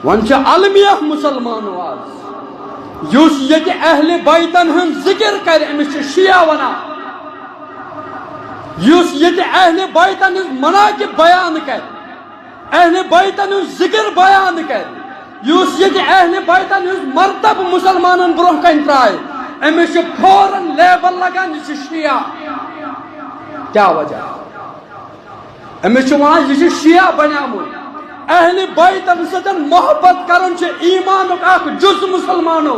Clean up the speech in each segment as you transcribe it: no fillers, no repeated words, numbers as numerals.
one المیہ مسلمان آز یس یت اہل بیتن ہن ذکر کر امس شیعہ ونان یس یت اہل بیتن ہن مناقب بیان کر اہل بیتن ہن ذکر بیان کر یس یت اہل بیتن ہن مرتب مسلمانن برہ کن ترائے امس فوراً لیبل لگان یہ شیعہ کیا وجہ امس ونان یہ شیعہ بنیامت اہل بیتن ستن محبت کرن ایمان اخ جز مسلمانو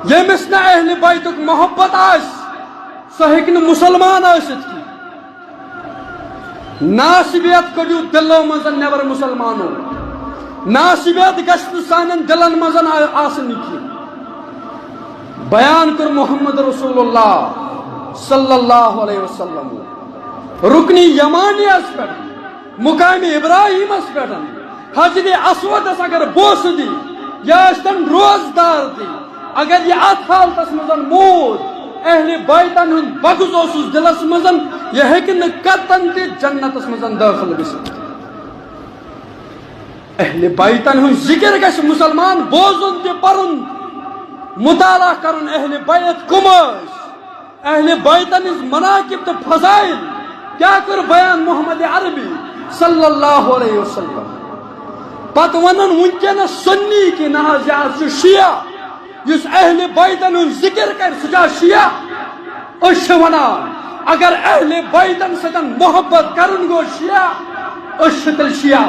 یمس نا اہل بیتک محبت آس سہ ہیکہ مسلمان ٲسِتھ کی ناصبیت کڑیو دلو مزن نبر مسلمانو ناصبیت گژھِ سانن دلن مزن آسن کی بیان کر محمد رسول اللہ صلی اللہ علیہ وسلم رکنی یمانیس پہ مقام ابراہیم اس پہ حجر اسود اگر بوس دی یا روزدار دی اگر یہ ات حالتس مزن مود اہل بیتن ہند بغض اوسس دلس مزن یہ ہیکہ قطن تہ جنتس مزن داخل گژھِتھ اہل بیتن ہند ذکر گژھِ مسلمان بوزن تہ پرن مطالعہ کرن اہل بیت کم اہل بیتن ہز مناقب تو فضائل کیا کر بیان محمد عربی صلی اللہ علیہ وسلم پت ونن ونکس سنی کہ نہ شیعہ اس اہل بیتن ہند ذکر کر سہ شیعہ اس ونان اگر اہل بیتن ستن محبت کرن گو شیعہ اس تل شیعہ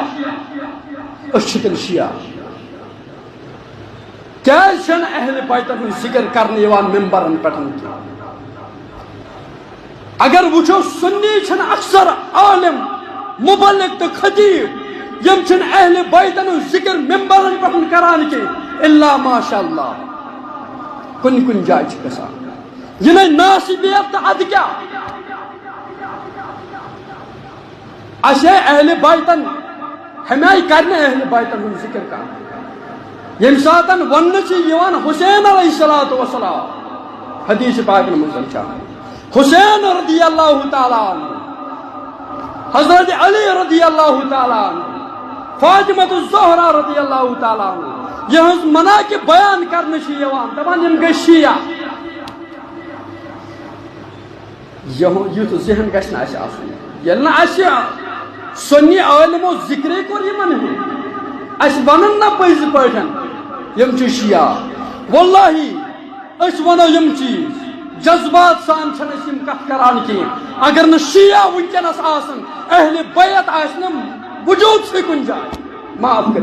کیا اہل بیتن ہند ذکر کرنے ممبرن پہ اگر وچھو سنی چھن اکثر عالم مبلغ تو خطیب یم چھن اہل بیتن ہند ذکر ممبرن پہ کران کی الا ماشاء اللہ کن کن جائے گسان یہ ناصبیت تو اد کیا اچھے اہل بیتن ہمیں کرنے اہل بیتن ہند ذکر کر یم ساتن ون حسین علیہ الصلوۃ والسلام حدیث پاک مزن حسین رضی اللہ تعالی عنہ حضرت علی رضی اللہ تعالی عنہ فاطمۃ الزہرا رضی اللہ تعالی عنہ یہ مناقب بیان کرنے دپان یم گئی شیعہ یت ذہن گژھِ نہٕ اَسہِ آسُن ییٚلہِ نہٕ اَسہِ سنی عالمو ذکرے کوٚر یمن ہُنٛد اَسہِ ونن نہ پٔزۍ پٲٹھۍ یم چھ شیعہ واللہ اس ونو یم چیز جذبات سان چھن اس یم کت کران کی اگر نہ شیعہ ونکس آسن اہل بیت آسن وجود سے کن جائے معاف کر